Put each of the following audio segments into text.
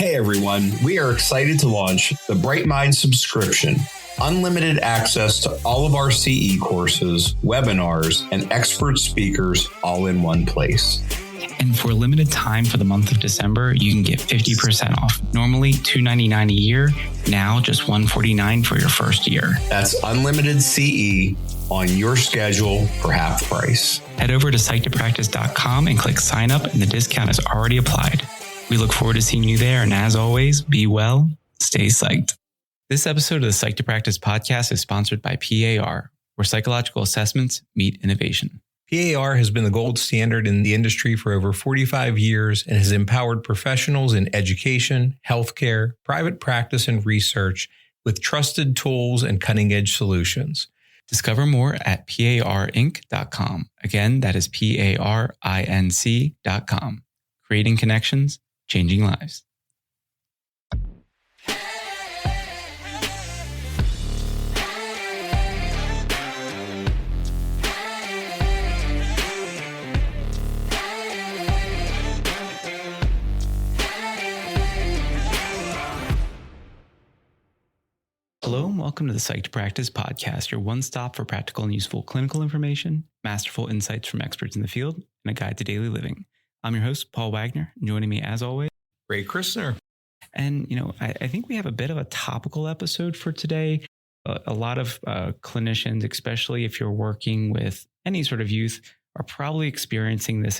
Hey everyone, we are excited to launch the Bright Mind subscription. Unlimited access to all of our CE courses, webinars, and expert speakers all in one place. And for a limited time for the month of December, you can get 50% off. Normally $299 a year, now just $149 for your first year. That's unlimited CE on your schedule for half price. Head over to psych2practice.com and click sign up, and the discount is already applied. We look forward to seeing you there. And as always, be well, stay psyched. This episode of the Psych to Practice podcast is sponsored by PAR, where psychological assessments meet innovation. PAR has been the gold standard in the industry for over 45 years and has empowered professionals in education, healthcare, private practice, and research with trusted tools and cutting-edge solutions. Discover more at parinc.com. Again, that is parinc.com. Creating connections, changing lives. Hello and welcome to the Psych to Practice podcast, your one-stop for practical and useful clinical information, masterful insights from experts in the field, and a guide to daily living. I'm your host, Paul Wagner. Joining me as always, Ray Christner. And, I think we have a bit of a topical episode for today. A lot of clinicians, especially if you're working with any sort of youth, are probably experiencing this,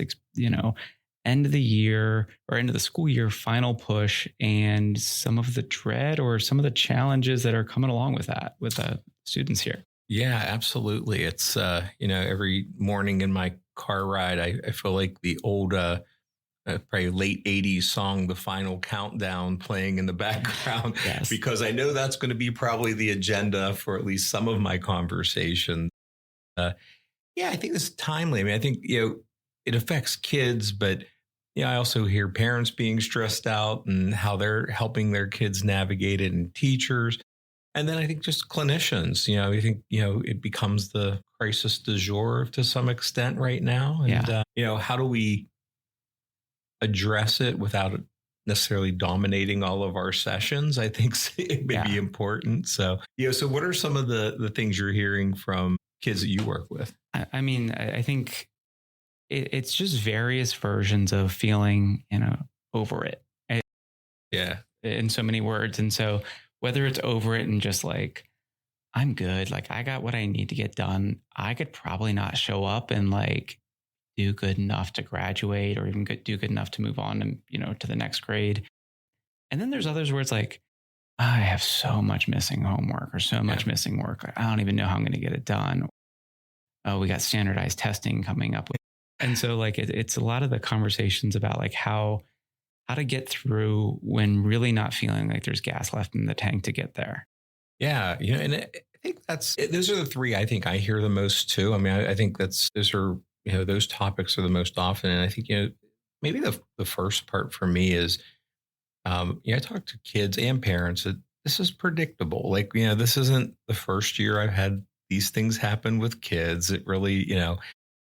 end of the year or end of the school year final push and some of the dread or some of the challenges that are coming along with that, with the students here. Yeah, absolutely. It's, every morning in my car ride, I feel like the old, probably late 80s song, The Final Countdown, playing in the background, Yes. Because I know that's going to be probably the agenda for at least some of my conversations. I think this is timely. I mean, I think, it affects kids, but I also hear parents being stressed out and how they're helping their kids navigate it, and teachers. And then I think just clinicians, I think, it becomes the crisis du jour to some extent right now. And, how do we address it without it necessarily dominating all of our sessions? I think it may be important. So, so what are some of the things you're hearing from kids that you work with? I think it's just various versions of feeling, over it. In so many words. And so whether it's over it and just like, I'm good, like I got what I need to get done. I could probably not show up and like do good enough to graduate or even do good enough to move on and, to the next grade. And then there's others where it's like, I have so much missing homework or so much missing work. I don't even know how I'm going to get it done. Oh, we got standardized testing coming up. And so like, it's a lot of the conversations about like how to get through when really not feeling like there's gas left in the tank to get there. Yeah. And I think those are the three I think I hear the most too. I mean, I think those are, those topics are the most often. And I think, maybe the first part for me is, I talk to kids and parents that this is predictable. Like, this isn't the first year I've had these things happen with kids. It really,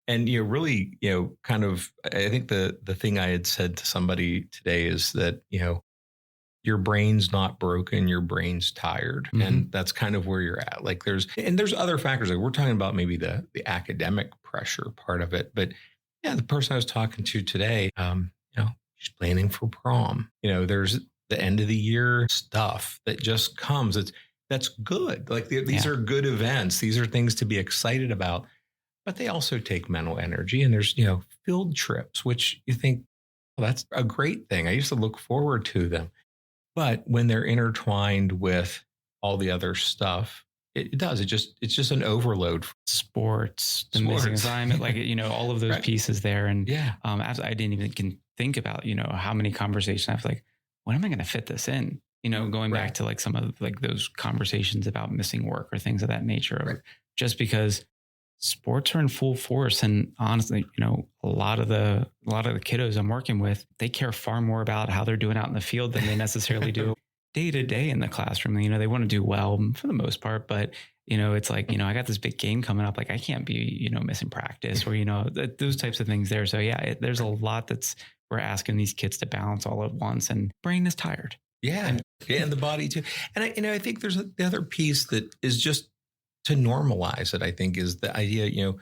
and really, kind of, I think the thing I had said to somebody today is that, your brain's not broken, your brain's tired. Mm-hmm. And that's kind of where you're at. Like there's other factors. Like we're talking about maybe the academic pressure part of it. But the person I was talking to today, she's planning for prom. There's the end of the year stuff that just comes. That's good. Like these are good events. These are things to be excited about. But they also take mental energy. And there's, field trips, which you think, well, that's a great thing. I used to look forward to them. But when they're intertwined with all the other stuff, it does. It's just an overload. Sports, the missing assignment, like, all of those pieces there. And I didn't even think about, how many conversations I have like, when am I going to fit this in? Going back to like some of like those conversations about missing work or things of that nature, just because sports are in full force. And honestly, a lot of the kiddos I'm working with, they care far more about how they're doing out in the field than they necessarily do day to day in the classroom. They want to do well for the most part, but it's like, I got this big game coming up. Like I can't be, missing practice or, those types of things there. So there's a lot that's we're asking these kids to balance all at once, and brain is tired. Yeah. And the body too. And I think there's the other piece that is just to normalize it, I think, is the idea,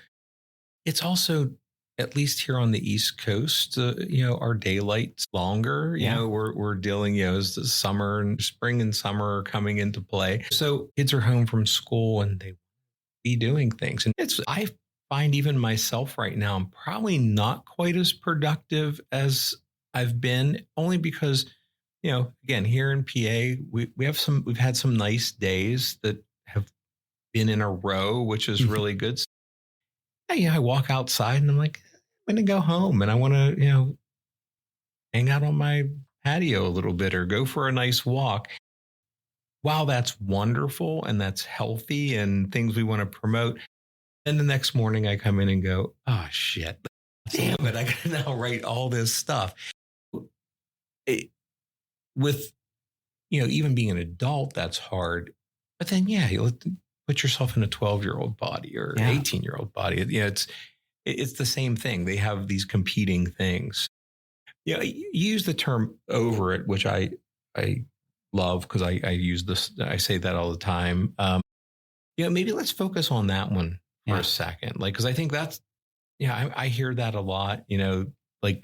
it's also, at least here on the East Coast, our daylight's longer. We're dealing, as the summer and spring and summer are coming into play. So kids are home from school and they be doing things. And I find even myself right now, I'm probably not quite as productive as I've been, only because, again, here in PA, we've had some nice days that have been in a row, which is really good. So, I walk outside and I'm like, I'm going to go home and I want to, hang out on my patio a little bit or go for a nice walk. While that's wonderful and that's healthy and things we want to promote, then the next morning I come in and go, oh shit, damn it, I got to now write all this stuff. With, even being an adult, that's hard. But then, you put yourself in a 12-year-old body or an 18-year-old body. It's the same thing. They have these competing things. You use the term over it, which I love because I use this. I say that all the time. Maybe let's focus on that one for a second. Because I think that's, I hear that a lot, like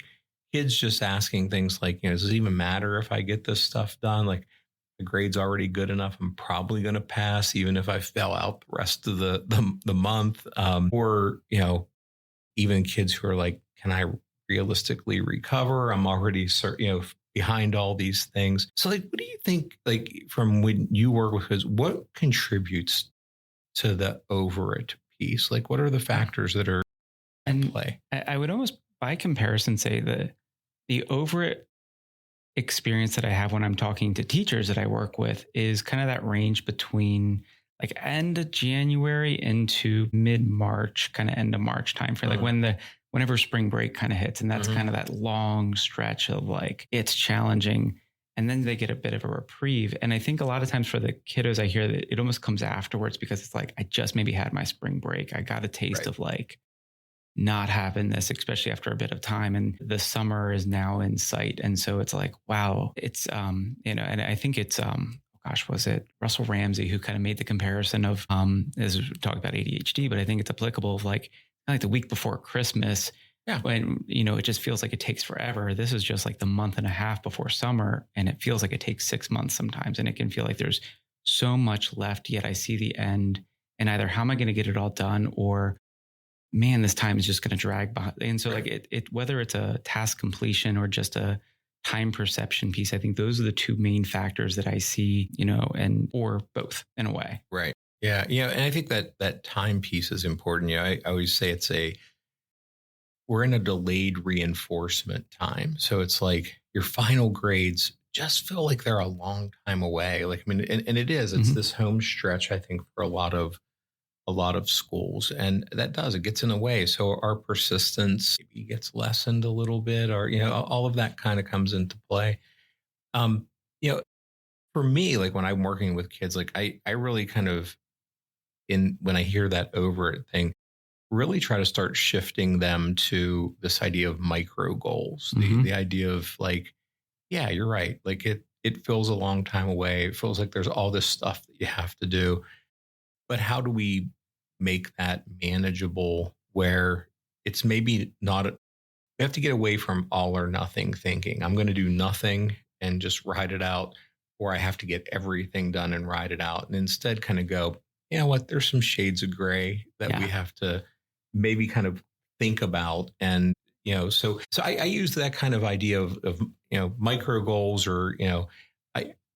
kids just asking things like, does it even matter if I get this stuff done? Like the grade's already good enough. I'm probably going to pass, even if I fell out the rest of the month. Or, even kids who are like, can I realistically recover? I'm already, behind all these things. So like, what do you think, like from when you work with kids, what contributes to the over it piece? Like, what are the factors that are in play? I would almost, by comparison, say that the over it experience that I have when I'm talking to teachers that I work with is kind of that range between like end of January into mid-March, kind of end of March time frame, like whenever spring break kind of hits. And that's kind of that long stretch of like, it's challenging. And then they get a bit of a reprieve. And I think a lot of times for the kiddos, I hear that it almost comes afterwards because it's like, I just maybe had my spring break. I got a taste of like not having this, especially after a bit of time. And the summer is now in sight. And so it's like, wow, it's, and I think it's, was it Russell Ramsey who kind of made the comparison of, as we talk about ADHD, but I think it's applicable of like the week before Christmas, when, it just feels like it takes forever. This is just like the month and a half before summer. And it feels like it takes 6 months sometimes. And it can feel like there's so much left, yet I see the end and either how am I going to get it all done or man, this time is just going to drag behind. And so like it, whether it's a task completion or just a time perception piece, I think those are the two main factors that I see, or both in a way. Right. Yeah. And I think that time piece is important. I always say we're in a delayed reinforcement time. So it's like your final grades just feel like they're a long time away. Like, I mean, and it is, it's this home stretch, I think, for a lot of schools, and that it gets in the way. So our persistence maybe gets lessened a little bit, or, all of that kind of comes into play. For me, like when I'm working with kids, like I really kind of when I hear that over it thing, really try to start shifting them to this idea of micro goals, the idea of like, yeah, you're right. Like it feels a long time away. It feels like there's all this stuff that you have to do, but how do we make that manageable where it's maybe not, we have to get away from all or nothing thinking. I'm going to do nothing and just ride it out, or I have to get everything done and ride it out. And instead kind of go, you know what, there's some shades of gray that we have to maybe kind of think about. And, so I use that kind of idea of micro goals, or,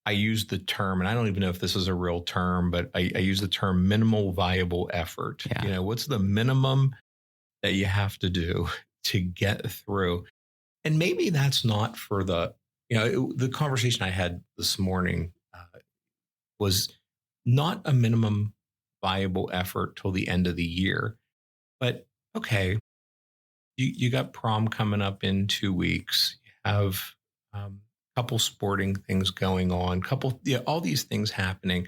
I use the term, and I don't even know if this is a real term, but I use the term minimal viable effort. Yeah. What's the minimum that you have to do to get through? And maybe that's not for the conversation I had this morning was not a minimum viable effort till the end of the year. But okay, you got prom coming up in 2 weeks. You have couple sporting things going on, all these things happening.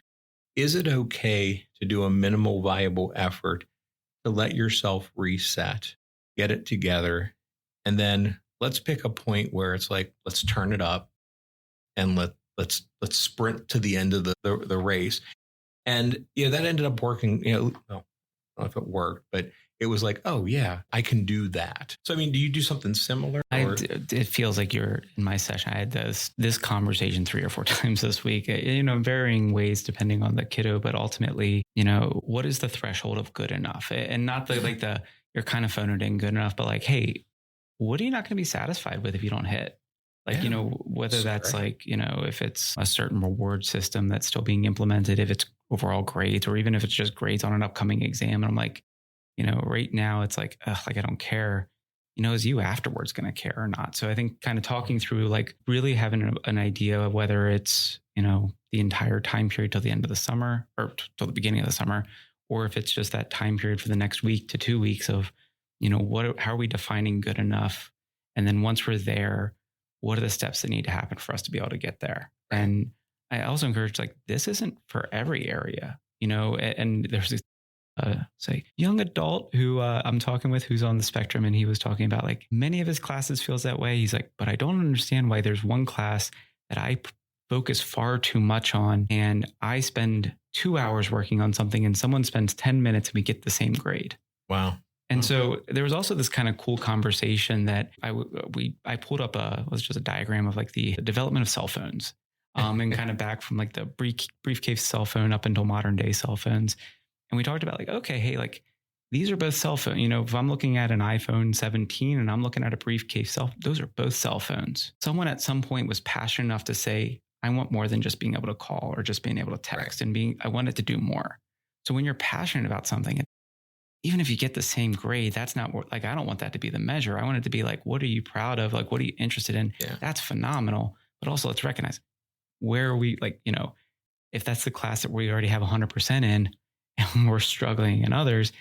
Is it okay to do a minimal viable effort to let yourself reset, get it together, and then let's pick a point where it's like, let's turn it up and let's sprint to the end of the race. And that ended up working. Well, I don't know if it worked, but it was like, oh yeah, I can do that. So I mean, do you do something similar? It feels like you're in my session. I had this conversation 3 or 4 times this week, varying ways depending on the kiddo, but ultimately, what is the threshold of good enough? And not you're kind of phoning it in good enough, but like, hey, what are you not going to be satisfied with if you don't hit? Like, whether that's like, if it's a certain reward system that's still being implemented, if it's overall grades, or even if it's just grades on an upcoming exam. And I'm like, right now it's like, I don't care, is you afterwards going to care or not? So I think kind of talking through, like really having an idea of whether it's, the entire time period till the end of the summer or till the beginning of the summer, or if it's just that time period for the next week to 2 weeks of, how are we defining good enough? And then once we're there, what are the steps that need to happen for us to be able to get there? And I also encourage, like, this isn't for every area, and there's this say young adult who I'm talking with who's on the spectrum, and he was talking about like many of his classes feels that way. He's like, but I don't understand why there's one class that I focus far too much on, and I spend 2 hours working on something and someone spends 10 minutes and we get the same grade. Wow. And so there was also this kind of cool conversation that I pulled up was just a diagram of like the development of cell phones, and kind of back from like the briefcase cell phone up until modern day cell phones. And we talked about like, okay, hey, like these are both cell phones. If I'm looking at an iPhone 17 and I'm looking at a briefcase those are both cell phones. Someone at some point was passionate enough to say, I want more than just being able to call or just being able to text, and I want it to do more. So when you're passionate about something, even if you get the same grade, that's not like, I don't want that to be the measure. I want it to be like, what are you proud of? Like, what are you interested in? Yeah. That's phenomenal. But also let's recognize where are we, like, if that's the class that we already have 100% in and we're struggling in others,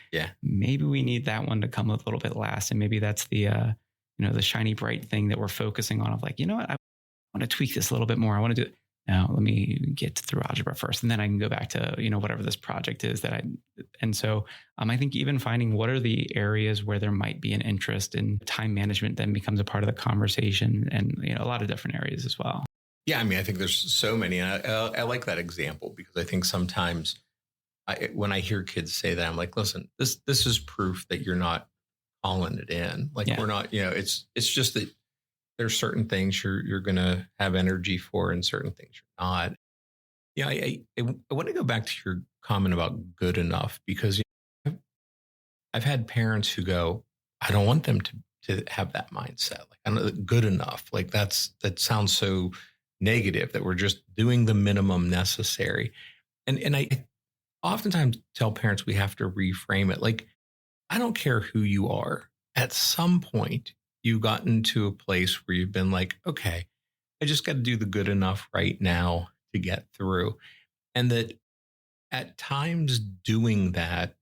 maybe we need that one to come a little bit last. And maybe that's the, the shiny, bright thing that we're focusing on of like, I want to tweak this a little bit more. I want to do it. Now let me get through algebra first, and then I can go back to, whatever this project is and so I think even finding what are the areas where there might be an interest in time management then becomes a part of the conversation, and, a lot of different areas as well. Yeah. I mean, I think there's so many, and I like that example because I think sometimes when I hear kids say that, I'm like, listen, this is proof that you're not calling it in. Like we're not, it's just that there's certain things you're going to have energy for and certain things you're not. Yeah. I want to go back to your comment about good enough, because I've had parents who go, I don't want them to have that mindset. Like, I'm not good enough. Like that sounds so negative that we're just doing the minimum necessary. And I oftentimes tell parents we have to reframe it. Like, I don't care who you are. At some point, you've gotten to a place where you've been like, okay, I just got to do the good enough right now to get through. And that at times doing that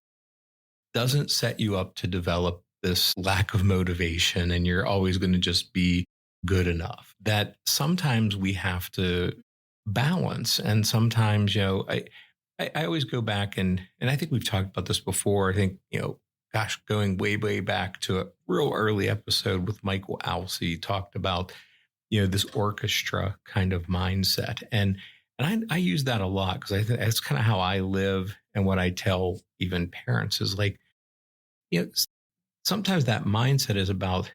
doesn't set you up to develop this lack of motivation and you're always going to just be good enough. That sometimes we have to balance. And sometimes, I always go back and I think we've talked about this before. I think, going way, way back to a real early episode with Michael Alsey, talked about, this orchestra kind of mindset. And I use that a lot because I think that's kind of how I live. And what I tell even parents is like, sometimes that mindset is about,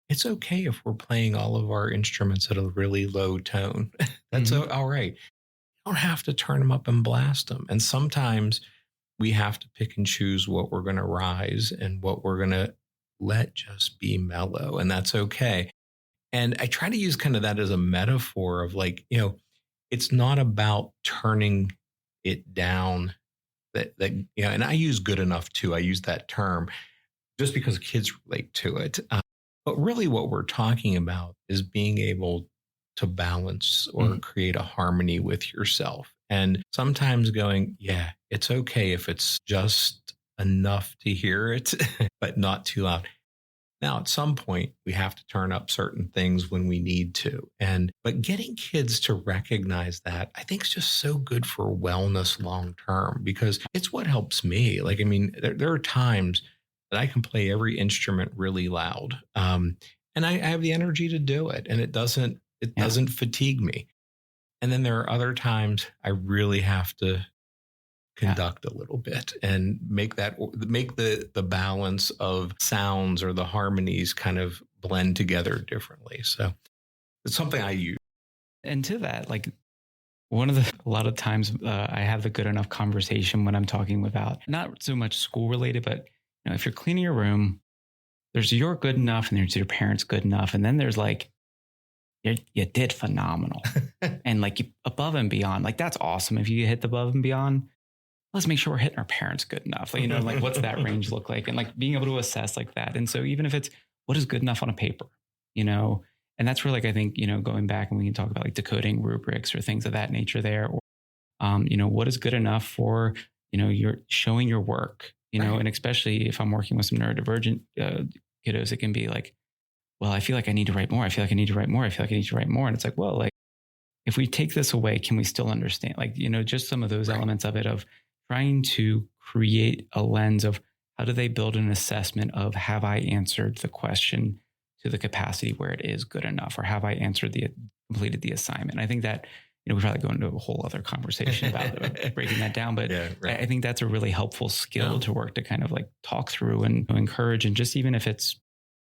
it's okay if we're playing all of our instruments at a really low tone. That's all right. You don't have to turn them up and blast them. And sometimes we have to pick and choose what we're going to rise and what we're going to let just be mellow. And that's okay. And I try to use kind of that as a metaphor of like, it's not about turning it down that, and I use good enough too. I use that term just because kids relate to it. But really what we're talking about is being able to balance or create a harmony with yourself. And sometimes going, it's okay if it's just enough to hear it, but not too loud. Now, at some point, we have to turn up certain things when we need to. But getting kids to recognize that, I think is just so good for wellness long term, because it's what helps me. Like, I mean, there are times that I can play every instrument really loud. and I have the energy to do it, and it doesn't fatigue me. And then there are other times I really have to conduct a little bit and make the balance of sounds or the harmonies kind of blend together differently. So it's something I use. And to that, like a lot of times I have the good enough conversation when I'm talking about not so much school related, but if you're cleaning your room, there's your good enough and there's your parents' good enough. And then there's like, you did phenomenal. And like above and beyond, like that's awesome. If you hit the above and beyond, let's make sure we're hitting our parents good enough. Like, like what's that range look like? And like being able to assess like that. And so even if it's what is good enough on a paper, and that's where like, I think, going back and we can talk about like decoding rubrics or things of that nature there, or, what is good enough for, you're showing your work, right. And especially if I'm working with some neurodivergent kiddos, it can be like, well, I feel like I need to write more. I feel like I need to write more. I feel like I need to write more. And it's like, well, like if we take this away, can we still understand? Like, just some of those right. elements of it, of trying to create a lens of how do they build an assessment of, have I answered the question to the capacity where it is good enough, or have I completed the assignment? I think that, we probably go into a whole other conversation about breaking that down, but yeah, right. I think that's a really helpful skill to work to kind of like talk through and encourage. And just even if it's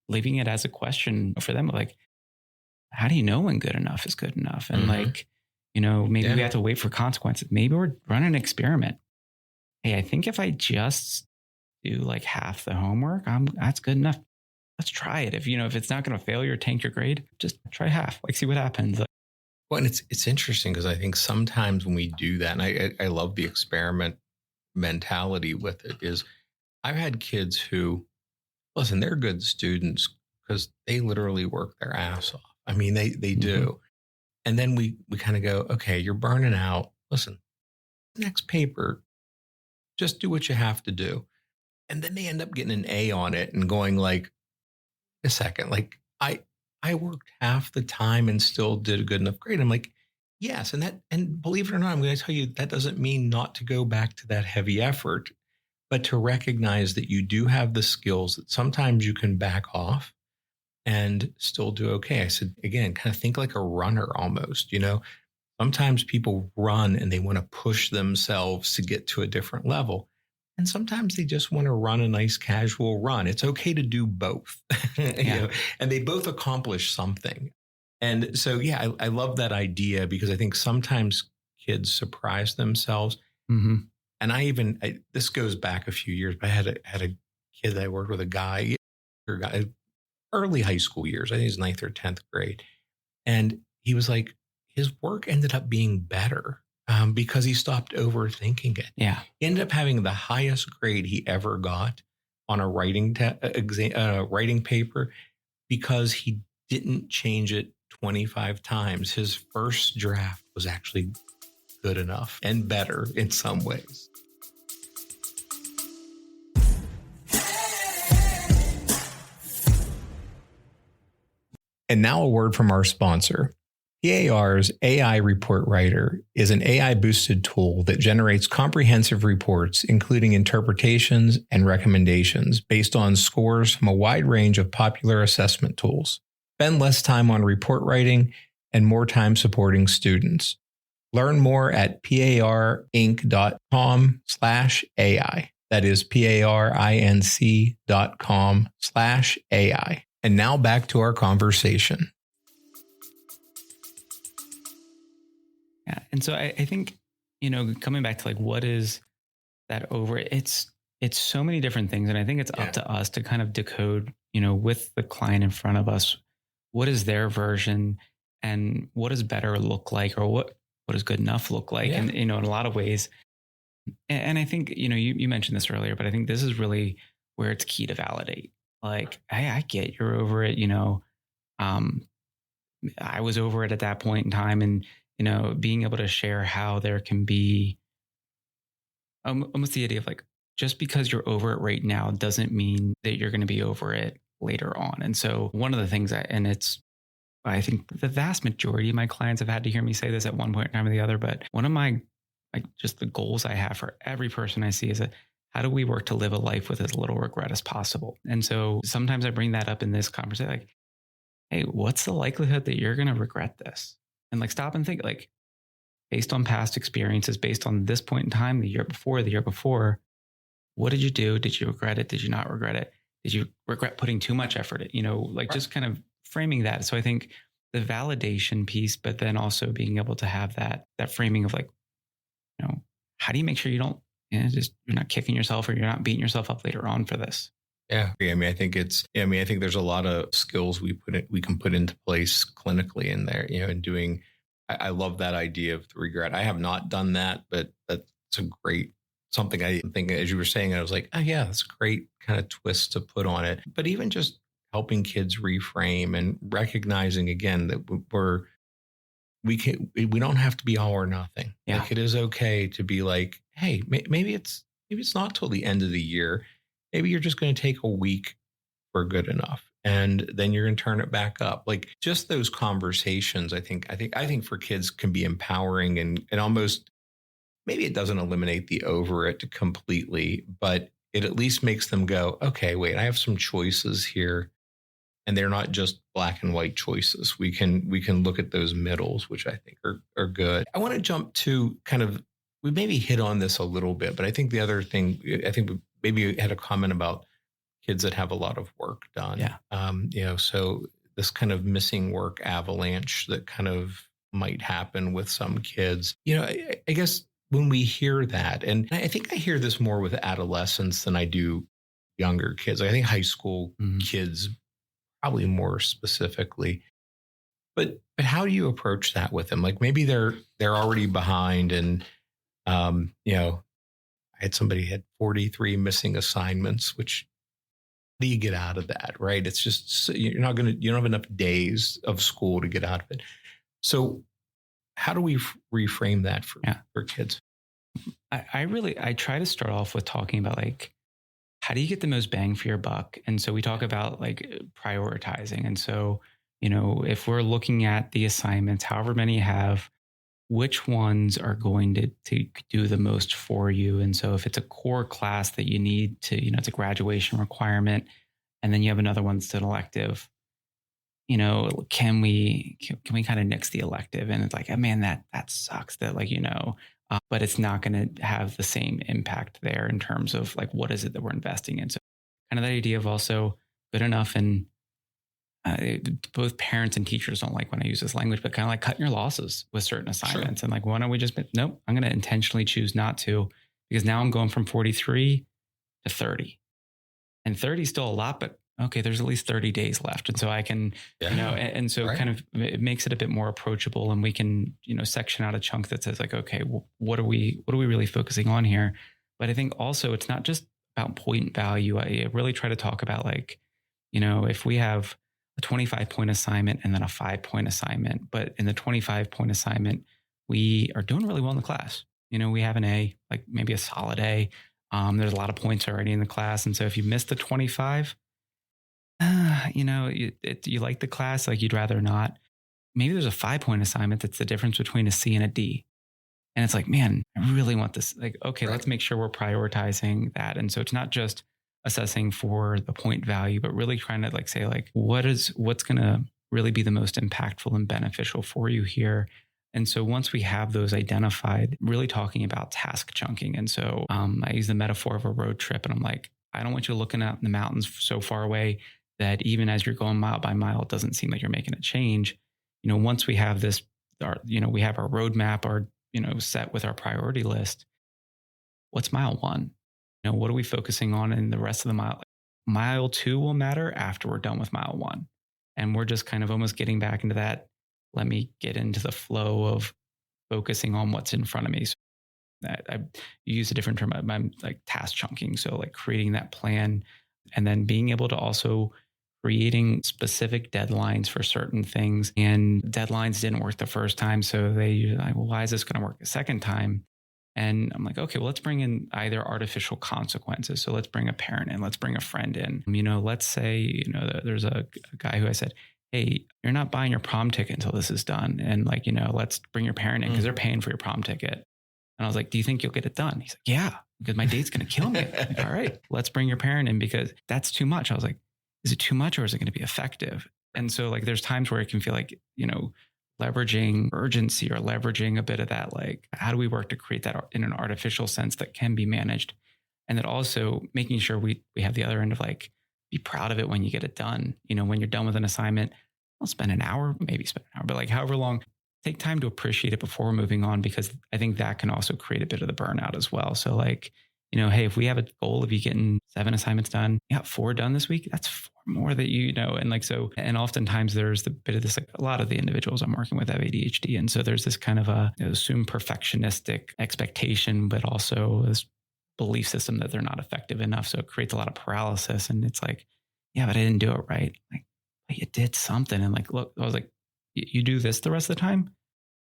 leaving it as a question for them, like, how do you know when good enough is good enough? And like, maybe we have to wait for consequences. Maybe we're running an experiment. Hey, I think if I just do like half the homework, that's good enough. Let's try it. If it's not going to fail or tank your grade, just try half, like see what happens. Well, and it's interesting because I think sometimes when we do that, and I love the experiment mentality with it, is I've had kids who, listen, they're good students because they literally work their ass off. I mean, they do. And then we kind of go, okay, you're burning out. Listen, next paper, just do what you have to do. And then they end up getting an A on it and going like, a second, like I worked half the time and still did a good enough grade. I'm like, yes. And believe it or not, I'm going to tell you, that doesn't mean not to go back to that heavy effort, but to recognize that you do have the skills that sometimes you can back off and still do okay. I said, again, kind of think like a runner almost, sometimes people run and they want to push themselves to get to a different level. And sometimes they just want to run a nice casual run. It's okay to do both, and they both accomplish something. And so, I love that idea because I think sometimes kids surprise themselves. Mm-hmm. And this goes back a few years, but I had a kid that I worked with, a guy, early high school years. I think he's 9th or 10th grade. And he was like, his work ended up being better because he stopped overthinking it. Yeah. He ended up having the highest grade he ever got on a writing paper because he didn't change it 25 times. His first draft was actually good enough and better in some ways. And now a word from our sponsor. PAR's AI Report Writer is an AI-boosted tool that generates comprehensive reports, including interpretations and recommendations based on scores from a wide range of popular assessment tools. Spend less time on report writing and more time supporting students. Learn more at parinc.com/AI. That is parinc.com/AI. And now back to our conversation. Yeah. And so I think, coming back to like, what is that over? It's so many different things. And I think it's up to us to kind of decode, with the client in front of us, what is their version and what does better look like, or what does good enough look like? And, in a lot of ways. And I think, you mentioned this earlier, but I think this is really where it's key to validate. Like, hey, I get you're over it. I was over it at that point in time, and, being able to share how there can be almost the idea of like, just because you're over it right now doesn't mean that you're going to be over it later on. And so one of the things I think the vast majority of my clients have had to hear me say this at one point in time or the other, but one of my, just the goals I have for every person I see is that how do we work to live a life with as little regret as possible? And so sometimes I bring that up in this conversation, like, hey, what's the likelihood that you're going to regret this? And like, stop and think, like, based on past experiences, based on this point in time, the year before, what did you do? Did you regret it? Did you not regret it? Did you regret putting too much effort in? Like, just kind of framing that. So I think the validation piece, but then also being able to have that framing of like, how do you make sure you don't, you're not kicking yourself or you're not beating yourself up later on for this? Yeah. I mean, I think I think there's a lot of skills we can put into place clinically in there, and doing, I love that idea of the regret. I have not done that, but that's a great, something I think as you were saying, I was like, oh yeah, that's a great kind of twist to put on it. But even just helping kids reframe and recognizing again that we don't have to be all or nothing. Yeah. Like, it is okay to be like, hey, maybe it's not till the end of the year. Maybe you're just going to take a week for good enough, and then you're going to turn it back up. Like, just those conversations, I think for kids can be empowering and almost, maybe it doesn't eliminate the over it completely, but it at least makes them go, okay, wait, I have some choices here, and they're not just black and white choices. We can look at those middles, which I think are good. I want to jump to kind of, we maybe hit on this a little bit, but I think the other thing, I think maybe you had a comment about kids that have a lot of work done. Yeah. So this kind of missing work avalanche that kind of might happen with some kids. I guess when we hear that, and I think I hear this more with adolescents than I do younger kids. I think high school kids probably more specifically. But how do you approach that with them? Like, maybe they're already behind, and I had somebody had 43 missing assignments, which, how do you get out of that, right? It's just, you don't have enough days of school to get out of it. So how do we reframe that for kids? I try to start off with talking about like, how do you get the most bang for your buck? And so we talk about like prioritizing. And so, if we're looking at the assignments, however many you have, which ones are going to do the most for you? And so if it's a core class that you need to, it's a graduation requirement, and then you have another one that's an elective, can we kind of nix the elective? And it's like, oh man, that sucks that but it's not going to have the same impact there in terms of like, what is it that we're investing in? So kind of that idea of also good enough. And both parents and teachers don't like when I use this language, but kind of like cutting your losses with certain assignments. Sure. And like, why don't we just, nope, I'm going to intentionally choose not to, because now I'm going from 43 to 30, and 30 is still a lot, but okay, there's at least 30 days left. And so I can, and so kind of, it makes it a bit more approachable, and we can, section out a chunk that says like, okay, well, what are we really focusing on here? But I think also it's not just about point value. I really try to talk about like, if we have a 25-point assignment and then a 5-point assignment, but in the 25-point assignment, we are doing really well in the class. We have an A, like maybe a solid A. There's a lot of points already in the class. And so if you miss the 25, you like the class, like you'd rather not. Maybe there's a 5-point assignment that's the difference between a C and a D. And it's like, man, I really want this. Like, okay, let's make sure we're prioritizing that. And so it's not just assessing for the point value, but really trying to like say like, what's going to really be the most impactful and beneficial for you here. And so once we have those identified, really talking about task chunking. And so I use the metaphor of a road trip, and I'm like, I don't want you looking out in the mountains so far away that even as you're going mile by mile, it doesn't seem like you're making a change. Once we have this, we have our roadmap, our, set with our priority list. What's mile 1? What are we focusing on in the rest of the mile? Mile 2 will matter after we're done with mile 1. And we're just kind of almost getting back into that. Let me get into the flow of focusing on what's in front of me. So I use a different term. I'm like task chunking. So like creating that plan, and then being able to also creating specific deadlines for certain things. And deadlines didn't work the first time. So they like, well, why is this going to work the second time? And I'm like, okay, well, let's bring in either artificial consequences. So let's bring a parent in, let's bring a friend in. Let's say, there's a guy who I said, hey, you're not buying your prom ticket until this is done. And like, let's bring your parent in because they're paying for your prom ticket. And I was like, do you think you'll get it done? He's like, yeah, because my date's going to kill me. Like, all right, let's bring your parent in because that's too much. I was like, is it too much or is it going to be effective? And so like there's times where it can feel like, leveraging urgency or leveraging a bit of that, like, how do we work to create that in an artificial sense that can be managed? And then also making sure we have the other end of like, be proud of it when you get it done. When you're done with an assignment, I'll spend an hour, maybe spend an hour, but like however long, take time to appreciate it before moving on, because I think that can also create a bit of the burnout as well. So like, hey, if we have a goal of you getting 7 assignments done, you got 4 done this week, that's 4 more that and like, so, and oftentimes there's the bit of this, like a lot of the individuals I'm working with have ADHD. And so there's this kind of a assumed perfectionistic expectation, but also this belief system that they're not effective enough. So it creates a lot of paralysis. And it's like, yeah, but I didn't do it right. Like, but you did something. And like, look, I was like, you do this the rest of the time?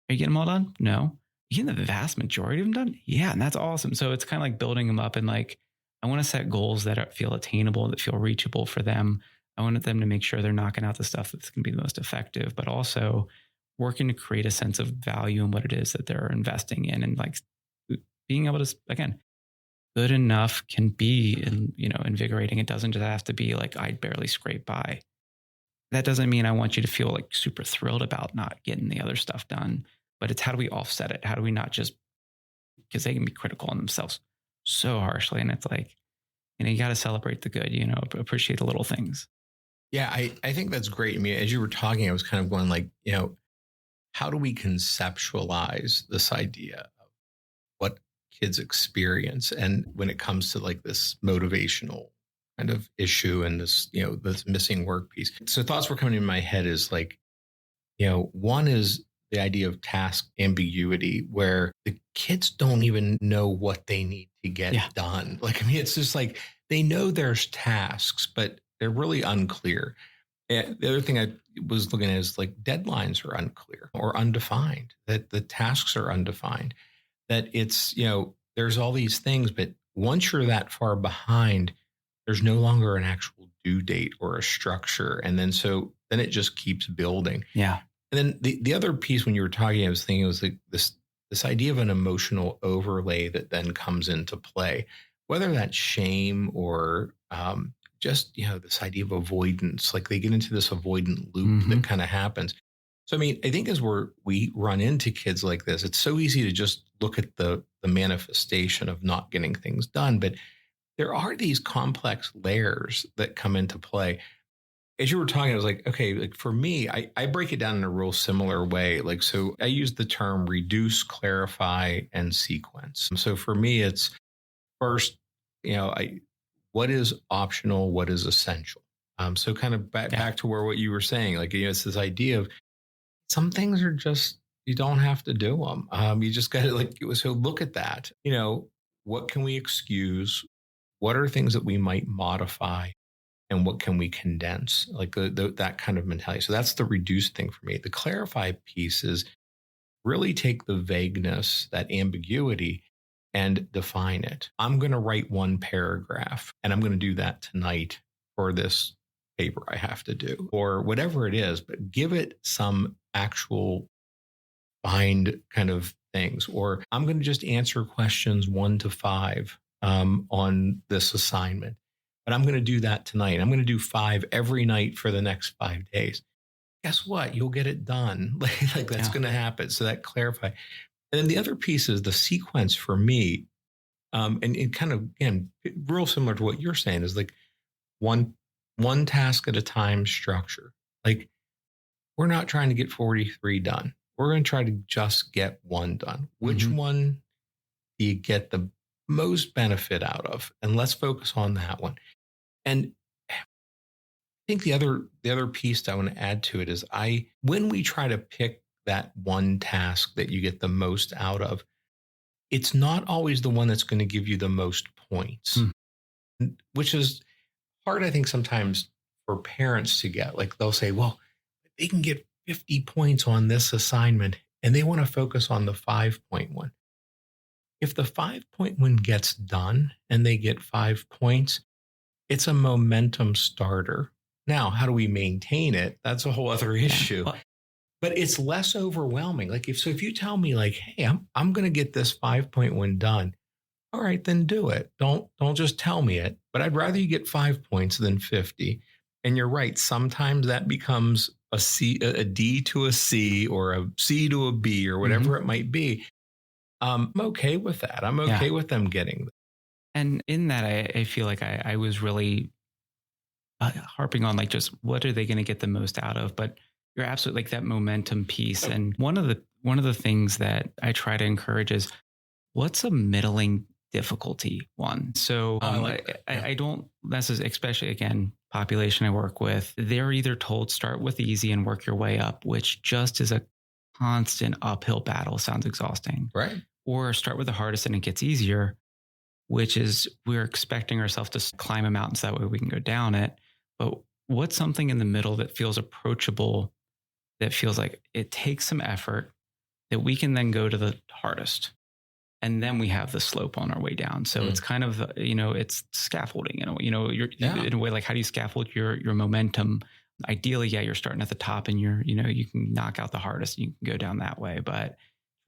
Are you getting them all done? No. You getting the vast majority of them done? Yeah. And that's awesome. So it's kind of like building them up, and like, I want to set goals that feel attainable, that feel reachable for them. I want them to make sure they're knocking out the stuff that's going to be the most effective, but also working to create a sense of value in what it is that they're investing in. And like being able to, again, good enough can be, invigorating. It doesn't just have to be like, I barely scrape by. That doesn't mean I want you to feel like super thrilled about not getting the other stuff done, but it's how do we offset it? How do we not just, because they can be critical on themselves so harshly. And it's like, you got to celebrate the good, appreciate the little things. Yeah, I think that's great. I mean, as you were talking, I was kind of going like, how do we conceptualize this idea of what kids experience? And when it comes to like this motivational kind of issue and this, this missing work piece. So thoughts were coming in my head is like, one is the idea of task ambiguity, where the kids don't even know what they need to get done. Like, I mean, it's just like, they know there's tasks, but they're really unclear. And the other thing I was looking at is like deadlines are unclear or undefined, that the tasks are undefined, that it's, there's all these things, but once you're that far behind, there's no longer an actual due date or a structure. And then it just keeps building. Yeah. And then the other piece when you were talking, I was thinking it was like this idea of an emotional overlay that then comes into play, whether that's shame or just, this idea of avoidance, like they get into this avoidant loop that kind of happens. So, I mean, I think as we run into kids like this, it's so easy to just look at the manifestation of not getting things done. But there are these complex layers that come into play. As you were talking, I was like, okay, like for me, I break it down in a real similar way. Like, so I use the term reduce, clarify, and sequence. So for me, it's first, what is optional, what is essential. So kind of back to what you were saying, like, it's this idea of some things are just, you don't have to do them. You just got to so look at that, what can we excuse? What are things that we might modify? And what can we condense? Like that kind of mentality. So that's the reduce thing for me. The clarify piece is really take the vagueness, that ambiguity, and define it. I'm going to write one paragraph, and I'm going to do that tonight for this paper I have to do, or whatever it is, but give it some actual bind kind of things. Or I'm going to just answer questions 1 to 5 on this assignment. But I'm going to do that tonight. I'm going to do 5 every night for the next 5 days. Guess what? You'll get it done. like that's going to happen. So that clarify. And then the other piece is the sequence for me. And kind of, again, real similar to what you're saying, is like one task at a time structure. Like, we're not trying to get 43 done. We're going to try to just get 1 done. Which one do you get the most benefit out of? And let's focus on that one. And I think the other piece that I want to add to it is when we try to pick that one task that you get the most out of, it's not always the one that's going to give you the most points, which is hard, I think, sometimes for parents to get. Like, they'll say, well, they can get 50 points on this assignment, and they want to focus on the 5-point one. If the 5-point one gets done and they get 5 points, it's a momentum starter. Now, how do we maintain it? That's a whole other issue. But it's less overwhelming. Like, if you tell me, like, hey, I'm going to get this 5-point one done. All right, then do it. Don't just tell me it. But I'd rather you get 5 points than 50. And you're right. Sometimes that becomes a C, a D to a C, or a C to a B, or whatever it might be. I'm okay with that. I'm okay with them getting that. And in that, I feel like I was really harping on like just what are they going to get the most out of, but you're absolutely like that momentum piece. And one of the things that I try to encourage is what's a middling difficulty one. So I don't necessarily, especially again, population I work with, they're either told start with easy and work your way up, which just is a constant uphill battle. Sounds exhausting. Right. Or start with the hardest and it gets easier, which is we're expecting ourselves to climb a mountain so that way we can go down it. But what's something in the middle that feels approachable, that feels like it takes some effort, that we can then go to the hardest? And then we have the slope on our way down. So it's kind of, it's scaffolding, you're in a way, like how do you scaffold your momentum? Ideally, you're starting at the top and you can knock out the hardest and you can go down that way, but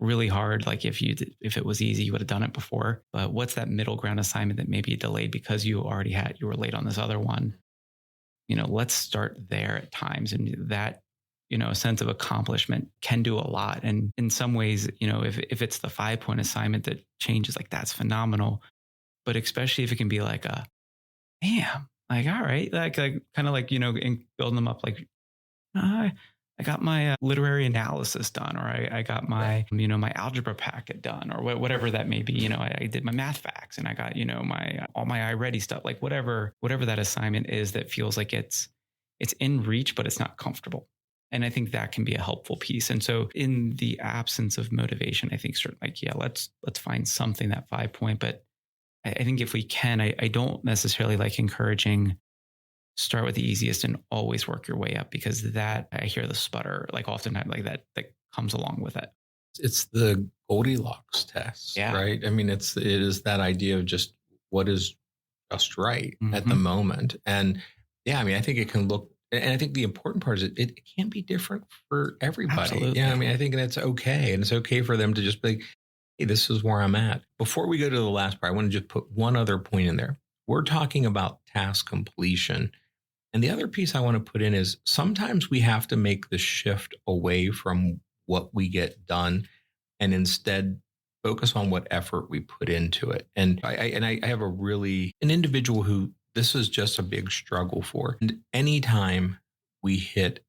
really hard. Like if it was easy, you would have done it before, but what's that middle ground assignment that maybe you delayed because you were late on this other one? Let's start there at times. And that, a sense of accomplishment can do a lot. And in some ways, if it's the 5-point assignment that changes, like that's phenomenal. But especially if it can be like damn, like, all right, like kind of like, building them up, like, I got my literary analysis done, or I got my, my algebra packet done, or whatever that may be. I did my math facts and I got, all my iReady stuff, like whatever that assignment is that feels like it's in reach, but it's not comfortable. And I think that can be a helpful piece. And so in the absence of motivation, I think certainly let's find something, that 5-point. But I think if we can, I don't necessarily like encouraging start with the easiest and always work your way up, because that I hear the sputter like oftentimes like that comes along with it. It's the Goldilocks test, right? I mean, it is that idea of just what is just right at the moment. And I mean, I think it can look, and I think the important part is it can't be different for everybody. Absolutely. Yeah. I mean, I think that's okay. And it's okay for them to just be like, hey, this is where I'm at. Before we go to the last part, I want to just put one other point in there. We're talking about task completion. And the other piece I want to put in is sometimes we have to make the shift away from what we get done and instead focus on what effort we put into it. And I have an individual who this is just a big struggle for. And anytime we hit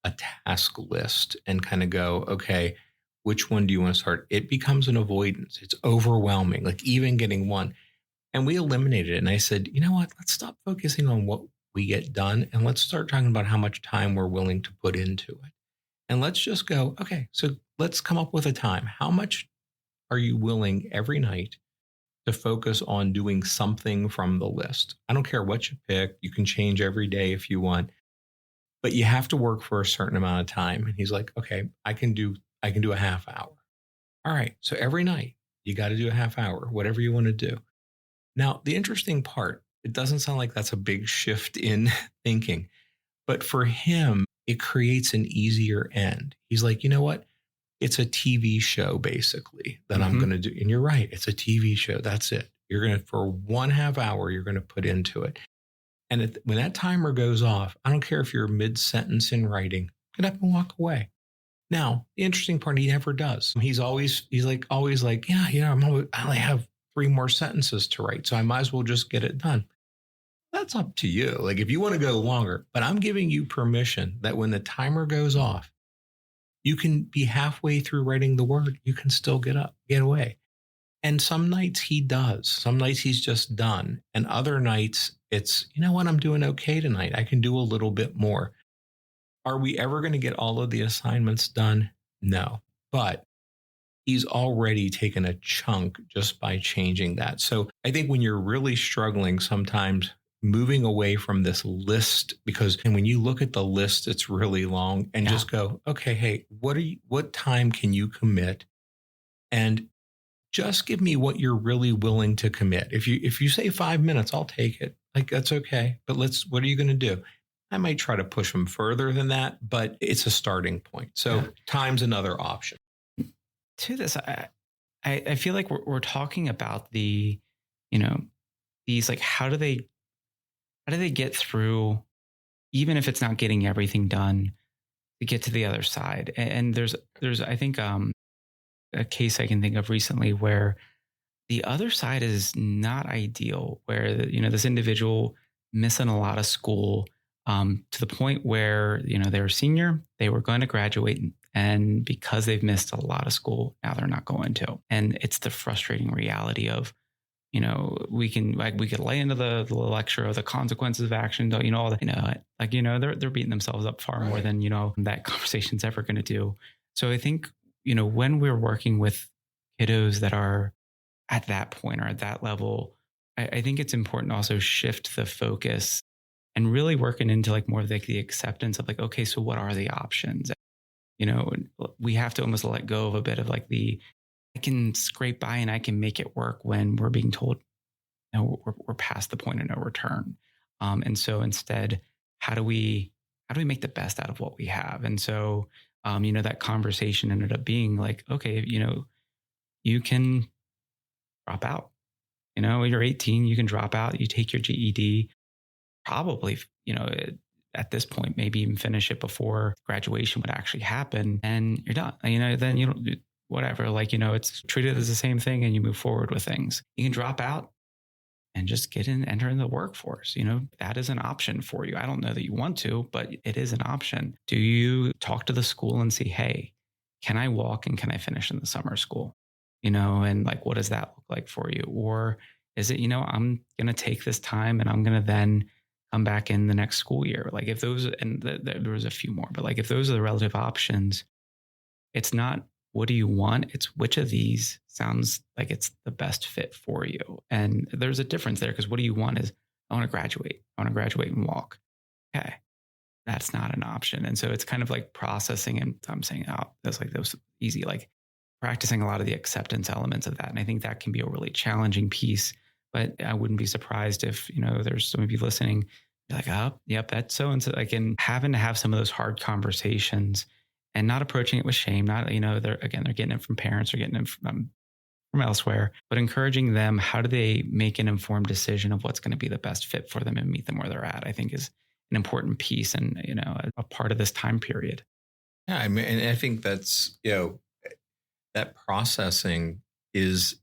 a task list and kind of go, okay, which one do you want to start? It becomes an avoidance. It's overwhelming, like even getting one. And we eliminated it. And I said, you know what? Let's stop focusing on what we get done. And let's start talking about how much time we're willing to put into it. And let's just go, okay, so let's come up with a time. How much are you willing every night to focus on doing something from the list? I don't care what you pick. You can change every day if you want, but you have to work for a certain amount of time. And he's like, okay, I can do a half hour. All right. So every night you got to do a half hour, whatever you want to do. Now, the interesting part, it doesn't sound like that's a big shift in thinking, but for him, it creates an easier end. He's like, you know what? It's a TV show basically that I'm going to do. And you're right. It's a TV show. That's it. You're going to, for 1/2 hour, you're going to put into it. And when that timer goes off, I don't care if you're mid-sentence in writing, get up and walk away. Now, the interesting part, he never does. He's always like, yeah, I only have 3 more sentences to write, so I might as well just get it done. That's up to you. Like if you want to go longer, but I'm giving you permission that when the timer goes off, you can be halfway through writing the word. You can still get up, get away. And some nights he does. Some nights he's just done. And other nights it's, you know what, I'm doing okay tonight. I can do a little bit more. Are we ever going to get all of the assignments done? No. But he's already taken a chunk just by changing that. So I think when you're really struggling, sometimes moving away from this list, and when you look at the list, it's really long, and just go, okay, hey, what time can you commit? And just give me what you're really willing to commit. If you say 5 minutes, I'll take it. Like, that's okay. But what are you going to do? I might try to push them further than that, but it's a starting point. So time's another option. To this, I feel like we're talking about the, these, like, how do they get through even if it's not getting everything done, to get to the other side. And there's I think a case I can think of recently where the other side is not ideal, where this individual missing a lot of school, to the point where they were senior, they were going to graduate, and because they've missed a lot of school, now they're not going to. And it's the frustrating reality of, we could lay into the lecture of the consequences of action, all that, they're beating themselves up far more than that conversation's ever going to do. So I think when we're working with kiddos that are at that point or at that level, I think it's important to also shift the focus and really working into like more of like the acceptance of like, okay, so what are the options? We have to almost let go of a bit of like I can scrape by and I can make it work when we're being told, no, we're past the point of no return. And so instead, how do we make the best out of what we have? And so, that conversation ended up being like, okay, you can drop out. You're 18, you can drop out, you take your GED, probably, at this point, maybe even finish it before graduation would actually happen, and you're done. Then you don't do whatever, it's treated as the same thing and you move forward with things. You can drop out and just enter in the workforce. That is an option for you. I don't know that you want to, but it is an option. Do you talk to the school and see, hey, can I walk and can I finish in the summer school? And like, what does that look like for you? Or is it, I'm going to take this time and I'm going to then come back in the next school year. Like if those, and there was a few more, but like if those are the relative options, it's not, what do you want? It's which of these sounds like it's the best fit for you. And there's a difference there, because what do you want is, I want to graduate. I want to graduate and walk. Okay. That's not an option. And so it's kind of like processing, and I'm saying, oh, that was easy. Like practicing a lot of the acceptance elements of that. And I think that can be a really challenging piece, but I wouldn't be surprised if, there's some of you listening, you're like, oh, yep, that's so-and-so. Like, and having to have some of those hard conversations and not approaching it with shame, not, they're getting it from parents or getting it from elsewhere, but encouraging them, how do they make an informed decision of what's going to be the best fit for them and meet them where they're at, I think is an important piece and, a part of this time period. Yeah. I mean, and I think that's, that processing is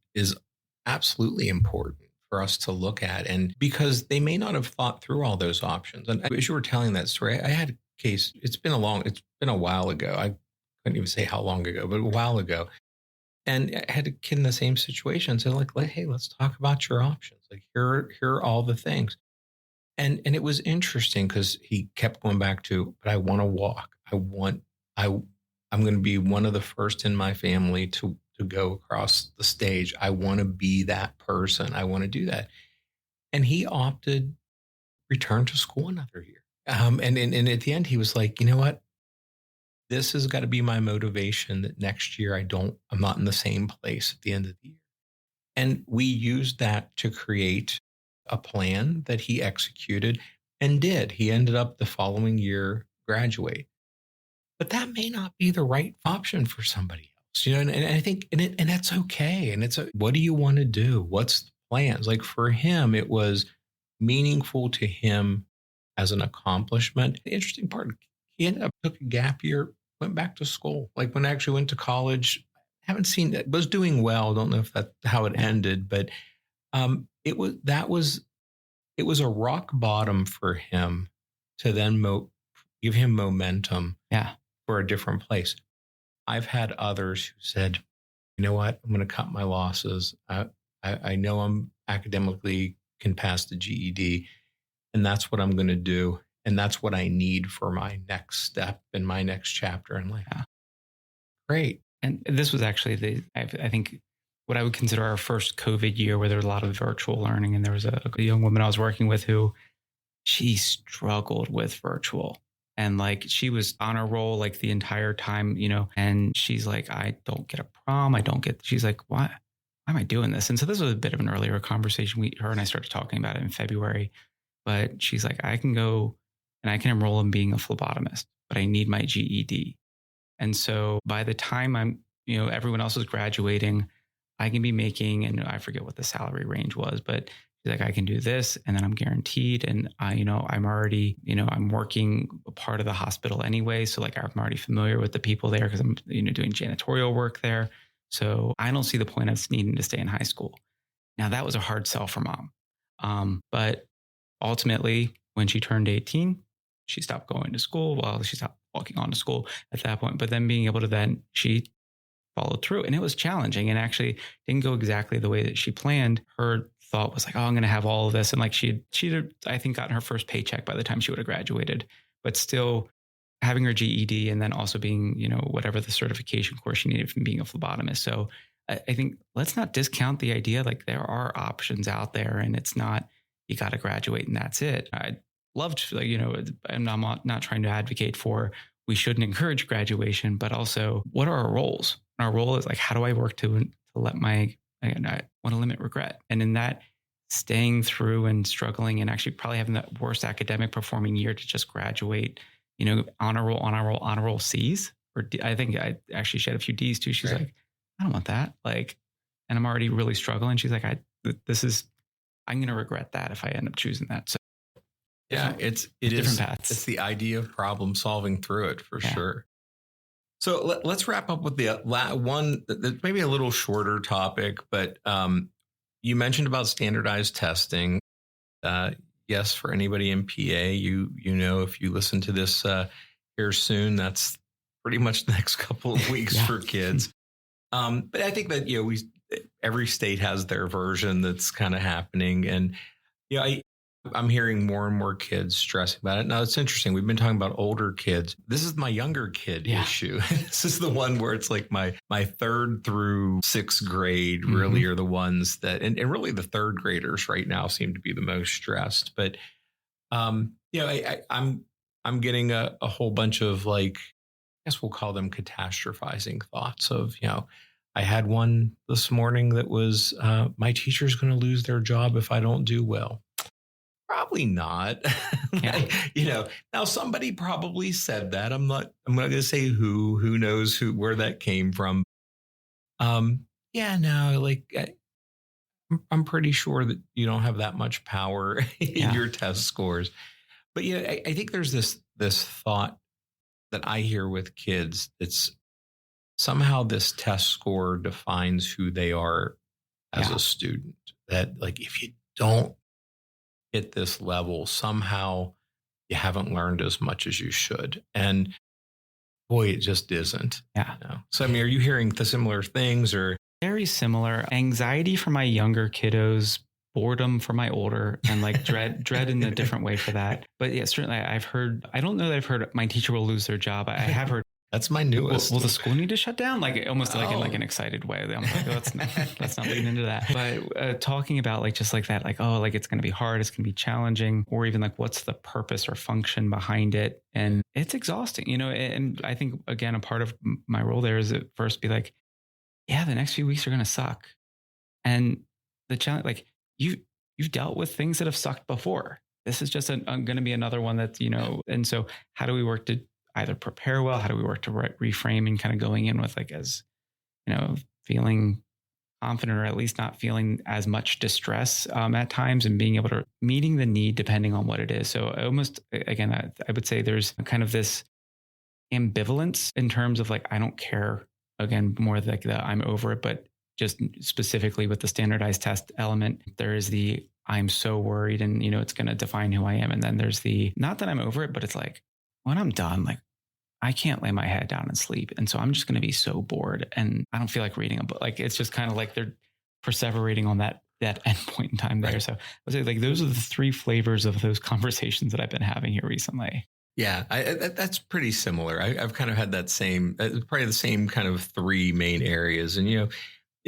absolutely important for us to look at. And because they may not have thought through all those options. And as you were telling that story, I had a case, it's been a while ago. I couldn't even say how long ago, but a while ago. And I had a kid in the same situation. So like, hey, let's talk about your options. Like here are all the things. And it was interesting because he kept going back to, but I want to walk. I'm going to be one of the first in my family to go across the stage. I want to be that person. I want to do that. And he opted return to school another year. And at the end, he was like, you know what? This has got to be my motivation that next year I'm not in the same place at the end of the year. And we used that to create a plan that he executed and did. He ended up the following year graduate. But that may not be the right option for somebody else, and I think, and that's okay. And what do you want to do? What's the plans? Like for him, it was meaningful to him as an accomplishment. The interesting part, he ended up took a gap year, went back to school. Like when I actually went to college, haven't seen that, was doing well. Don't know if that's how it ended, but it was a rock bottom for him to then give him momentum. Yeah. For a different place. I've had others who said, you know what, I'm going to cut my losses. I know I'm academically can pass the GED, and that's what I'm going to do. And that's what I need for my next step in my next chapter in life. Yeah. Great. And this was actually I think what I would consider our first COVID year, where there was a lot of virtual learning. And there was a young woman I was working with who she struggled with virtual. And like, she was on a roll like the entire time, and she's like, I don't get a prom. She's like, why am I doing this? And so this was a bit of an earlier conversation. Her and I started talking about it in February, but she's like, I can go and I can enroll in being a phlebotomist, but I need my GED. And so by the time I'm, everyone else is graduating, I can be making, and I forget what the salary range was, but She's like, I can do this and then I'm guaranteed. And I'm already, I'm working a part of the hospital anyway. So like, I'm already familiar with the people there because I'm, doing janitorial work there. So I don't see the point of needing to stay in high school. Now that was a hard sell for mom. But ultimately when she turned 18, she stopped going to school. Well, she stopped walking on to school at that point, but then being able to she followed through, and it was challenging and actually didn't go exactly the way that she planned. Her thought was like, oh, I'm going to have all of this. And like she'd, I think, gotten her first paycheck by the time she would have graduated, but still having her GED and then also being, whatever the certification course she needed from being a phlebotomist. So I think let's not discount the idea. Like there are options out there and it's not, you got to graduate and that's it. I loved, I'm not trying to advocate for, we shouldn't encourage graduation, but also what are our roles? Our role is like, how do I work to let I want to limit regret. And in that, staying through and struggling and actually probably having the worst academic performing year to just graduate, honor roll C's. I think I actually she had a few D's too. She's like, I don't want that. Like, and I'm already really struggling. She's like, I'm going to regret that if I end up choosing that. So yeah, it is different paths. It's the idea of problem solving through it for sure. So let's wrap up with the one, maybe a little shorter topic, but you mentioned about standardized testing. Yes, for anybody in PA, if you listen to this here soon, that's pretty much the next couple of weeks for kids. But I think that every state has their version that's kind of happening, and I'm hearing more and more kids stressing about it. Now, it's interesting. We've been talking about older kids. This is my younger kid issue. This is the one where it's like my 3rd through 6th grade really are the ones that, and really the 3rd graders right now seem to be the most stressed. But, I'm getting a whole bunch of I guess we'll call them catastrophizing thoughts of, I had one this morning that was, my teacher's going to lose their job if I don't do well. Probably not. Now somebody probably said that. I'm not going to say who knows where that came from. I'm pretty sure that you don't have that much power in your test scores. But I think there's this thought that I hear with kids. It's somehow this test score defines who they are as a student. That if you don't hit this level, somehow you haven't learned as much as you should. And boy, it just isn't. Yeah. So, are you hearing the similar things or? Very similar. Anxiety for my younger kiddos, boredom for my older, and dread in a different way for that. But yeah, certainly I don't know that I've heard my teacher will lose their job. I have heard. That's my newest. Will the school need to shut down? Almost in an excited way. I'm like, let's not lean into that. But talking about just like that, it's going to be hard, it's going to be challenging, or even what's the purpose or function behind it? And it's exhausting, and I think again, a part of my role there is at first be the next few weeks are going to suck. And the challenge, you've dealt with things that have sucked before. This is just going to be another one that's, and so how do we work to either prepare well? How do we work to reframe and kind of going in with as, feeling confident or at least not feeling as much distress at times and being able to meeting the need depending on what it is. So almost, again, I would say there's kind of this ambivalence in terms of I don't care, again, more the I'm over it, but just specifically with the standardized test element, there is the I'm so worried and, it's going to define who I am. And then there's the, not that I'm over it, but it's when I'm done, I can't lay my head down and sleep. And so I'm just going to be so bored and I don't feel like reading a book. It's just kind of they're perseverating on that end point in time there. Right. So I would say those are the 3 flavors of those conversations that I've been having here recently. Yeah, that's pretty similar. I've kind of had that same, probably the same kind of 3 main areas. And,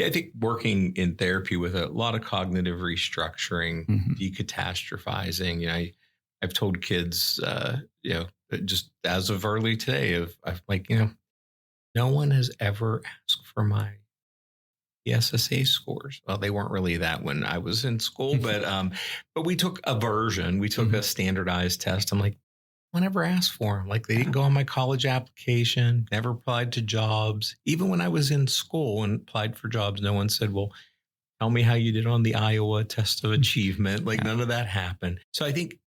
I think working in therapy with a lot of cognitive restructuring, decatastrophizing, I've told kids, just as of early today, no one has ever asked for my SSA scores. Well, they weren't really that when I was in school, but we took a version. We took a standardized test. I'm like, no one ever asked for them. They didn't go on my college application, never applied to jobs. Even when I was in school and applied for jobs, no one said, well, tell me how you did on the Iowa test of achievement. Like none of that happened. So I think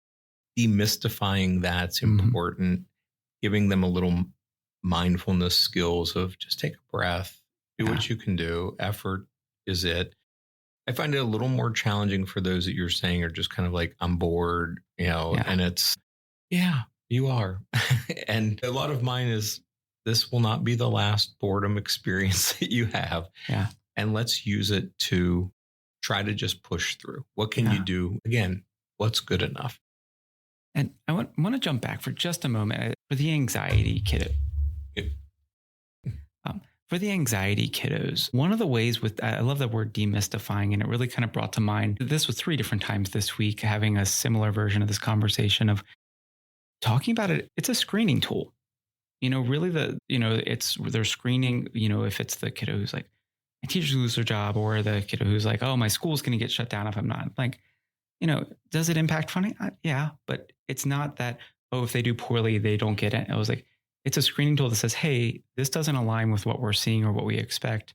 demystifying that's important, giving them a little mindfulness skills of just take a breath, do what you can do. Effort is it. I find it a little more challenging for those that you're saying are just kind of like, I'm bored, and it's, you are. And a lot of mine is, this will not be the last boredom experience that you have. Yeah. And let's use it to try to just push through. What can you do? Again, what's good enough? And I want to jump back for just a moment for the anxiety kiddo. For the anxiety kiddos, one of the ways I love that word demystifying, and it really kind of brought to mind, this was 3 different times this week, having a similar version of this conversation of talking about it. It's a screening tool. Really they're screening, if it's the kiddo who's like, my teachers lose their job, or the kiddo who's like, oh, my school's going to get shut down if I'm not. Like, does it impact funding? Yeah, but it's not that, oh, if they do poorly, they don't get it. I was like, it's a screening tool that says, hey, this doesn't align with what we're seeing or what we expect.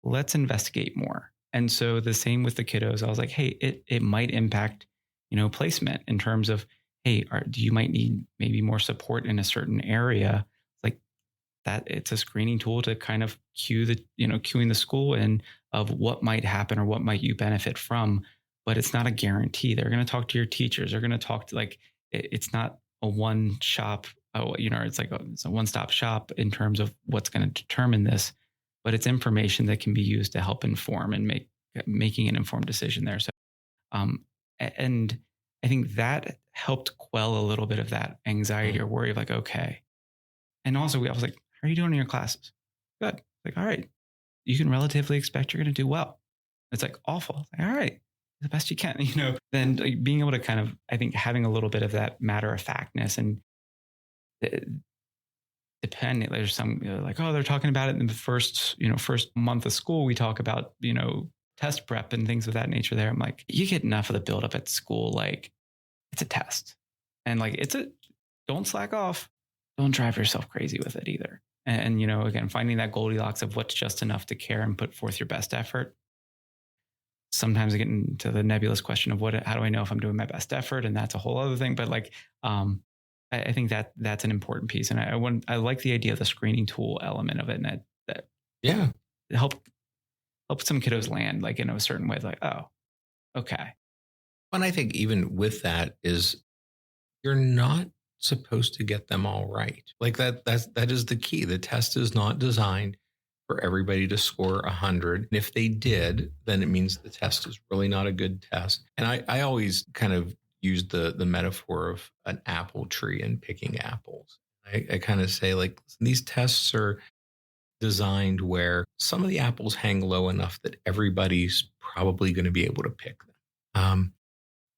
Let's investigate more. And so the same with the kiddos. I was like, hey, it might impact, placement in terms of, hey, you might need maybe more support in a certain area. Like that, it's a screening tool to kind of cueing the school in of what might happen or what might you benefit from. But it's not a guarantee. They're going to talk to your teachers. They're going to talk to it's not a one shop. It's like it's a one-stop shop in terms of what's going to determine this, but it's information that can be used to help inform and making an informed decision there. So, and I think that helped quell a little bit of that anxiety or worry of like, okay. And also I was like, how are you doing in your classes? Good. Like, all right, you can relatively expect you're going to do well. It's like awful. Like, all right, the best you can, then being able to kind of, I think having a little bit of that matter of factness and depending, there's some like, oh, they're talking about it in the first month of school. We talk about, test prep and things of that nature there. I'm like, you get enough of the buildup at school. Like it's a test and like, don't slack off. Don't drive yourself crazy with it either. And again, finding that Goldilocks of what's just enough to care and put forth your best effort. Sometimes I get into the nebulous question of how do I know if I'm doing my best effort? And that's a whole other thing. But like, I think that's an important piece. And I like the idea of the screening tool element of it. And that help some kiddos land like in a certain way, like, oh, okay. And I think even with that is you're not supposed to get them all right. Like that is the key. The test is not designed for everybody to score 100. And if they did, then it means the test is really not a good test. And I always kind of use the metaphor of an apple tree and picking apples. I kind of say like, these tests are designed where some of the apples hang low enough that everybody's probably going to be able to pick them.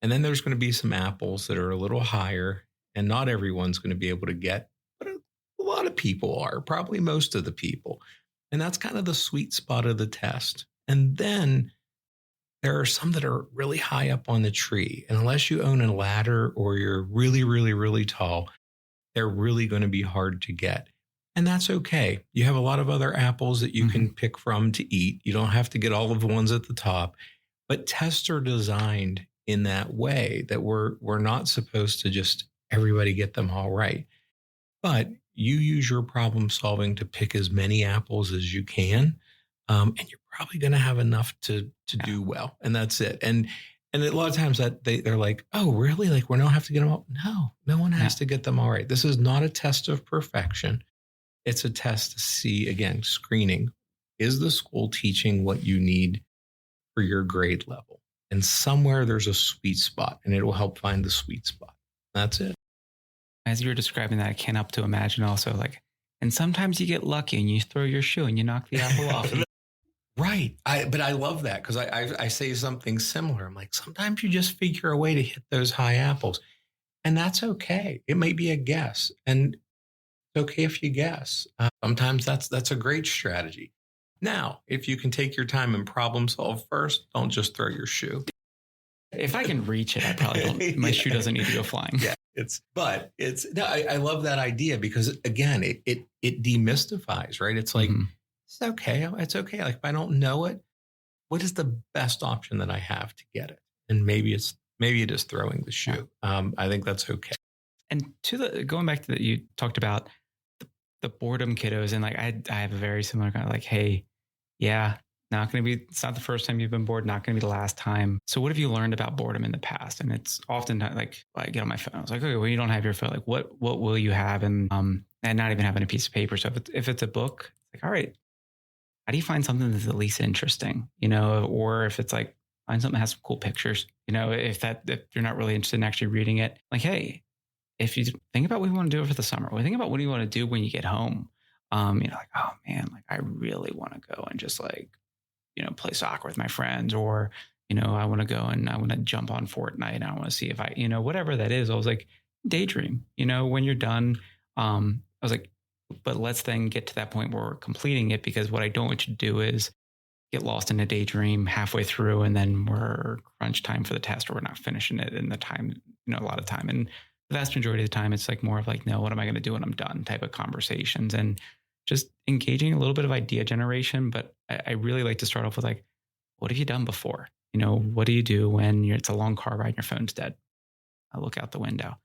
And then there's going to be some apples that are a little higher and not everyone's going to be able to get, but a lot of people are, probably most of the people. And that's kind of the sweet spot of the test. And then there are some that are really high up on the tree. And unless you own a ladder or you're really, really, really tall, they're really going to be hard to get. And that's okay. You have a lot of other apples that you can pick from to eat. You don't have to get all of the ones at the top. But tests are designed in that way that we're not supposed to just everybody get them all right. But you use your problem solving to pick as many apples as you can. And you're probably going to have enough to do well. And that's it. And a lot of times that they're like, oh, really? Like we don't have to get them all? No one has to get them all right. This is not a test of perfection. It's a test to see, again, screening. Is the school teaching what you need for your grade level? And somewhere there's a sweet spot and it will help find the sweet spot. That's it. As you're describing that, I can't help to imagine also like, and sometimes you get lucky and you throw your shoe and you knock the apple off. Right. But I love that because I say something similar. I'm like, sometimes you just figure a way to hit those high apples and that's okay. It may be a guess and it's okay if you guess. Sometimes that's a great strategy. Now, if you can take your time and problem solve first, don't just throw your shoe. If I can reach it, I probably don't. My shoe doesn't need to go flying. Yeah, I love that idea because again, it demystifies, right? It's like, it's okay. It's okay. Like if I don't know it, what is the best option that I have to get it? And maybe it is throwing the shoe. I think that's okay. And going back to you talked about the boredom kiddos, and like I have a very similar kind of like, hey, yeah, it's not the first time you've been bored, not going to be the last time. So what have you learned about boredom in the past? And it's often like, I get on my phone. I was like, okay, well, you don't have your phone. Like what will you have? And not even having a piece of paper. So if it's a book, it's like, all right, how do you find something that's at least interesting, or if it's like, find something that has some cool pictures, if you're not really interested in actually reading it, like, hey, if you think about what you want to do for the summer, or think about what do you want to do when you get home, like, oh man, like I really want to go and just like, play soccer with my friends, or, I want to go and I want to jump on Fortnite and I want to see if I, whatever that is. I was like, daydream, when you're done. I was like, but let's then get to that point where we're completing it, because what I don't want you to do is get lost in a daydream halfway through and then we're crunch time for the test, or we're not finishing it in the time, a lot of time. And the vast majority of the time, it's like more of like, no, what am I going to do when I'm done type of conversations, and just engaging a little bit of idea generation. But I really like to start off with like, what have you done before? What do you do when it's a long car ride and your phone's dead? I look out the window.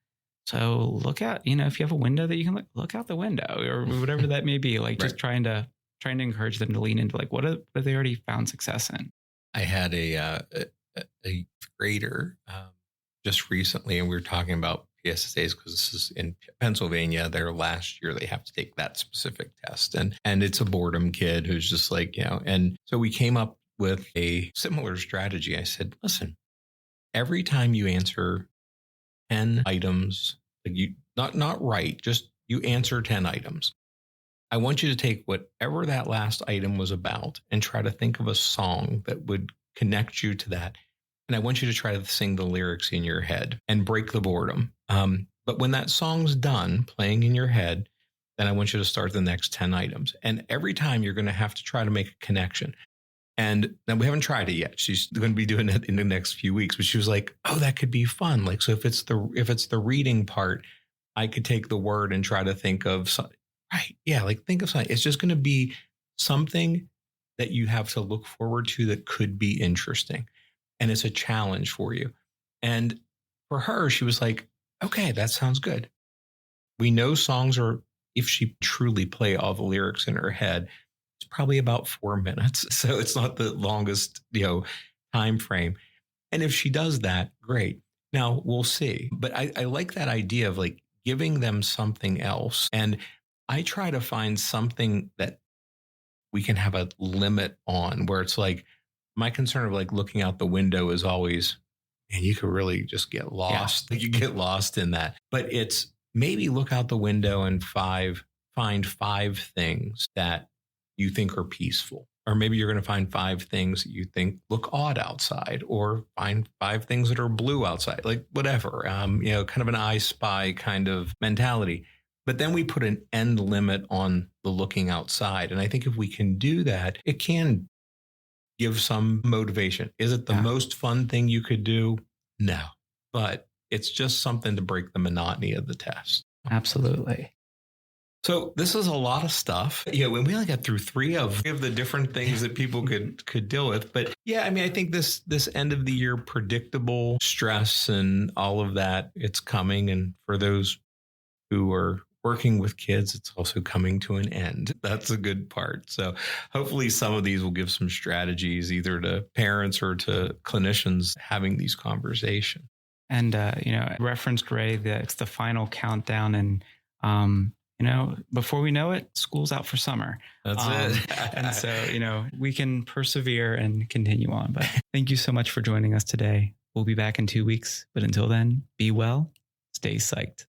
So look out, if you have a window that you can look out the window, or whatever that may be, like right. Just trying to encourage them to lean into like, what have they already found success in? I had a grader just recently, and we were talking about PSSAs because this is in Pennsylvania. Their last year, they have to take that specific test, and it's a boredom kid who's just like, and so we came up with a similar strategy. I said, listen, every time you answer 10 items, like you not right, just you answer 10 items. I want you to take whatever that last item was about and try to think of a song that would connect you to that. And I want you to try to sing the lyrics in your head and break the boredom. But when that song's done playing in your head, then I want you to start the next 10 items. And every time you're going to have to try to make a connection. And now we haven't tried it yet. She's going to be doing it in the next few weeks. But she was like, oh, that could be fun. Like, so if it's the reading part, I could take the word and try to think of something. Right. Yeah. Like think of something. It's just going to be something that you have to look forward to that could be interesting. And it's a challenge for you. And for her, she was like, okay, that sounds good. We know songs are, if she truly play all the lyrics in her head, it's probably about 4 minutes. So it's not the longest, time frame. And if she does that, great. Now we'll see. But I like that idea of like giving them something else. And I try to find something that we can have a limit on, where it's like, my concern of like looking out the window is always, and you could really just get lost. Yeah. You get lost in that. But it's maybe look out the window and find 5 things that you think are peaceful. Or maybe you're going to find 5 things that you think look odd outside, or find 5 things that are blue outside, like whatever, kind of an I Spy kind of mentality. But then we put an end limit on the looking outside. And I think if we can do that, it can give some motivation. Is it the most fun thing you could do? No, but it's just something to break the monotony of the test. Absolutely. So this is a lot of stuff. Yeah, when we only got through 3 of the different things that people could deal with. But yeah, I mean, I think this end of the year predictable stress and all of that, it's coming. And for those who are working with kids, it's also coming to an end. That's a good part. So hopefully some of these will give some strategies either to parents or to clinicians having these conversations. And, referenced Ray, that it's the final countdown, and, before we know it, school's out for summer. That's it. And so, we can persevere and continue on. But thank you so much for joining us today. We'll be back in 2 weeks. But until then, be well, stay psyched.